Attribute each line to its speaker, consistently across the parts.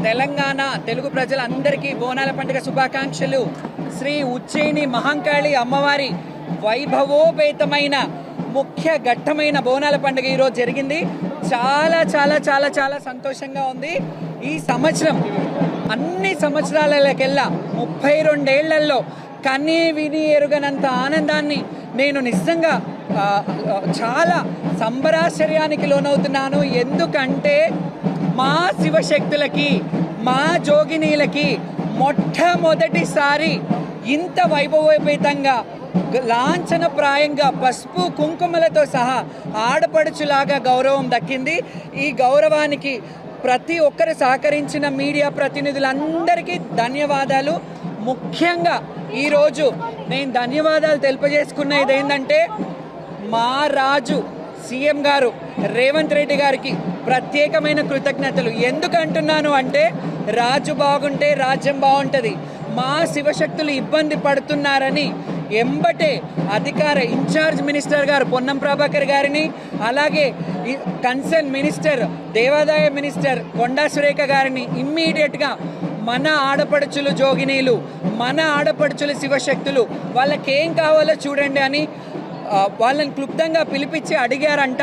Speaker 1: తెలంగాణ తెలుగు ప్రజలందరికీ బోనాల పండుగ శుభాకాంక్షలు. శ్రీ ఉజ్జయిని మహంకాళి అమ్మవారి వైభవోపేతమైన ముఖ్య ఘట్టమైన బోనాల పండుగ ఈరోజు జరిగింది. చాలా చాలా చాలా చాలా సంతోషంగా ఉంది. ఈ సంవత్సరం అన్ని సంవత్సరాలకెల్లా 32 ఏళ్లలో కనీ విని ఎరుగనంత ఆనందాన్ని నేను నిజంగా చాలా సంబరాశ్చర్యానికి లోనవుతున్నాను. ఎందుకంటే మా శివశక్తులకి, మా జోగినీలకి మొట్టమొదటిసారి ఇంత వైభవోపేతంగా లాంఛనప్రాయంగా పసుపు కుంకుమలతో సహా ఆడపడుచులాగా గౌరవం దక్కింది. ఈ గౌరవానికి ప్రతి ఒక్కరు సహకరించిన మీడియా ప్రతినిధులందరికీ ధన్యవాదాలు. ముఖ్యంగా ఈరోజు నేను ధన్యవాదాలు తెలియజేసుకున్నది ఏంటంటే మా రాజు సీఎం గారు రేవంత్ రెడ్డి గారికి ప్రత్యేకమైన కృతజ్ఞతలు. ఎందుకు అంటున్నాను అంటే రాజు బాగుంటే రాజ్యం బాగుంటుంది. మా శివశక్తులు ఇబ్బంది పడుతున్నారని ఎంబటే అధికార ఇన్ఛార్జ్ మినిస్టర్ గారు పొన్నం ప్రభాకర్ గారిని, అలాగే కన్సర్న్ మినిస్టర్ దేవాదాయ మినిస్టర్ కొండా సురేఖ గారిని ఇమ్మీడియట్గా మన ఆడపడుచులు జోగినీలు, మన ఆడపడుచులు శివశక్తులు వాళ్ళకేం కావాలో చూడండి అని వాళ్ళని క్లుప్తంగా పిలిపించి అడిగారంట.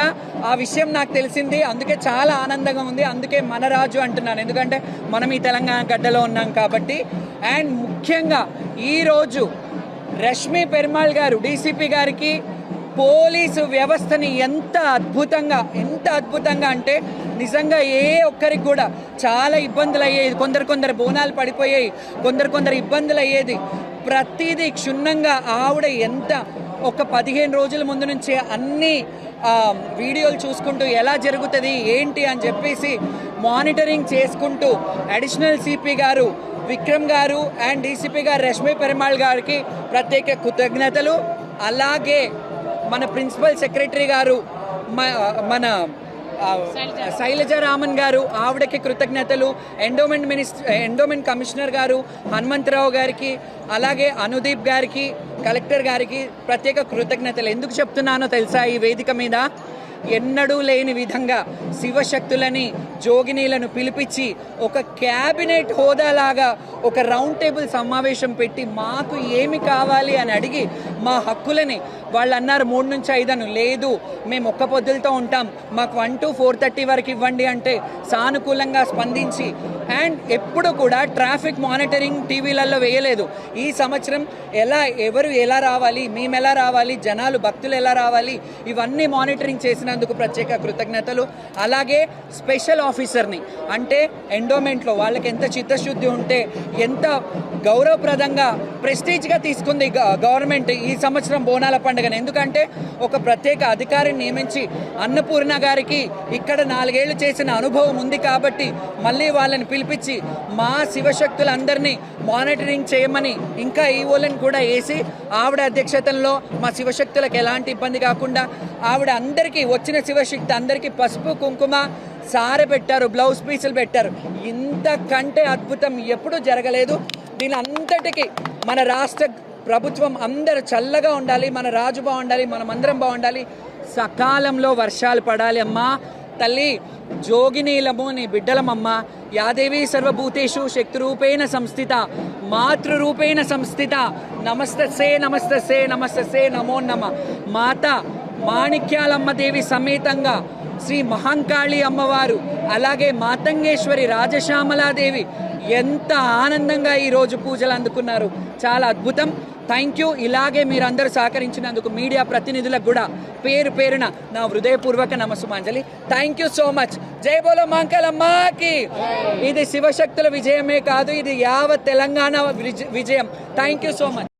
Speaker 1: ఆ విషయం నాకు తెలిసింది. అందుకే చాలా ఆనందంగా ఉంది. అందుకే మన రాజు అంటున్నాను, ఎందుకంటే మనం ఈ తెలంగాణ గడ్డలో ఉన్నాం కాబట్టి. అండ్ ముఖ్యంగా ఈరోజు రష్మి పెరుమాళ్ గారు డీసీపీ గారికి పోలీసు వ్యవస్థని ఎంత అద్భుతంగా అంటే నిజంగా ఏ ఒక్కరికి కూడా చాలా ఇబ్బందులు అయ్యేది. కొందరు బోనాలు పడిపోయాయి, కొందరు ఇబ్బందులు అయ్యేది. ప్రతిదీ క్షుణ్ణంగా ఆవిడ ఎంత ఒక 15 రోజుల ముందు నుంచే అన్ని వీడియోలు చూసుకుంటూ ఎలా జరుగుతుంది ఏంటి అని చెప్పేసి మానిటరింగ్ చేసుకుంటూ అడిషనల్ సిపి గారు విక్రమ్ గారు అండ్ డీసీపీ గారు రష్మి పెరుమాళ్ గారికి ప్రత్యేక కృతజ్ఞతలు. అలాగే మన ప్రిన్సిపల్ సెక్రటరీ గారు మన శైలజ రామన్ గారు, ఆవిడకి కృతజ్ఞతలు. ఎండోమెంట్ కమిషనర్ గారు హనుమంతరావు గారికి, అలాగే అనుదీప్ గారికి, కలెక్టర్ గారికి ప్రత్యేక కృతజ్ఞతలు. ఎందుకు చెప్తున్నానో తెలుసా? ఈ వేదిక మీద ఎన్నడూ లేని విధంగా శివశక్తులని జోగినీలను పిలిపించి ఒక క్యాబినెట్ హోదాలాగా ఒక రౌండ్ టేబుల్ సమావేశం పెట్టి మాకు ఏమి కావాలి అని అడిగి మా హక్కులని వాళ్ళు అన్నారు 3 నుంచి 5 అని. లేదు, మేము ఒక్క పొద్దులతో ఉంటాం, మాకు 1 to 4:30 వరకు ఇవ్వండి అంటే సానుకూలంగా స్పందించి అండ్ ఎప్పుడు కూడా ట్రాఫిక్ మానిటరింగ్ టీవీలలో వేయలేదు. ఈ సంవత్సరం ఎవరు ఎలా రావాలి, మేము ఎలా రావాలి, జనాలు భక్తులు ఎలా రావాలి, ఇవన్నీ మానిటరింగ్ చేసినందుకు ప్రత్యేక కృతజ్ఞతలు. అలాగే స్పెషల్ ఆఫీసర్ని అంటే ఎండోమెంట్లో వాళ్ళకి ఎంత చిత్తశుద్ధి ఉంటే ఎంత గౌరవప్రదంగా ప్రెస్టీజ్గా తీసుకుంది గవర్నమెంట్ ఈ సంవత్సరం బోనాల పండుగను. ఎందుకంటే ఒక ప్రత్యేక అధికారిని నియమించి అన్నపూర్ణ గారికి ఇక్కడ 4 ఏళ్ళు చేసిన అనుభవం ఉంది కాబట్టి మళ్ళీ వాళ్ళని పిలిపించి మా శివశక్తులందరినీ మానిటరింగ్ చేయమని ఇంకా ఈవోలను కూడా వేసి ఆవిడ అధ్యక్షతలో మా శివశక్తులకు ఎలాంటి ఇబ్బంది కాకుండా ఆవిడ అందరికీ వచ్చిన శివశక్తి అందరికీ పసుపు కుంకుమ సారె పెట్టారు, బ్లౌజ్ పీసులు పెట్టారు. ఇంతకంటే అద్భుతం ఎప్పుడూ జరగలేదు. దీని అంతటికీ మన రాష్ట్ర ప్రభుత్వం అందరూ చల్లగా ఉండాలి, మన రాజు బాగుండాలి, మనమందరం బాగుండాలి, సకాలంలో వర్షాలు పడాలి. అమ్మా తల్లి జోగినీలము నీ బిడ్డలమమ్మ. యాదేవి సర్వభూతేషు శక్తిరూపేణ సంస్థిత మాతృరూపేణ సంస్థిత నమస్తస్సే నమస్తస్సే నమస్తస్సే నమో నమ. మాత మాణిక్యాలమ్మ దేవి సమేతంగా శ్రీ మహంకాళి అమ్మవారు, అలాగే మాతంగేశ్వరి రాజశ్యామలాదేవి ఎంత ఆనందంగా ఈరోజు పూజలు అందుకున్నారు. చాలా అద్భుతం. Thank you. ఇలాగే మీరందరూ సహకరించినందుకు మీడియా ప్రతినిధులకు కూడా పేరున నా హృదయపూర్వక నమస్సుమాంజలి. Thank you so much. జై బోలో మహంకాళమ్మకి. ఇది శివశక్తుల విజయమే కాదు, ఇది యావత్ తెలంగాణ విజయం. Thank you so much.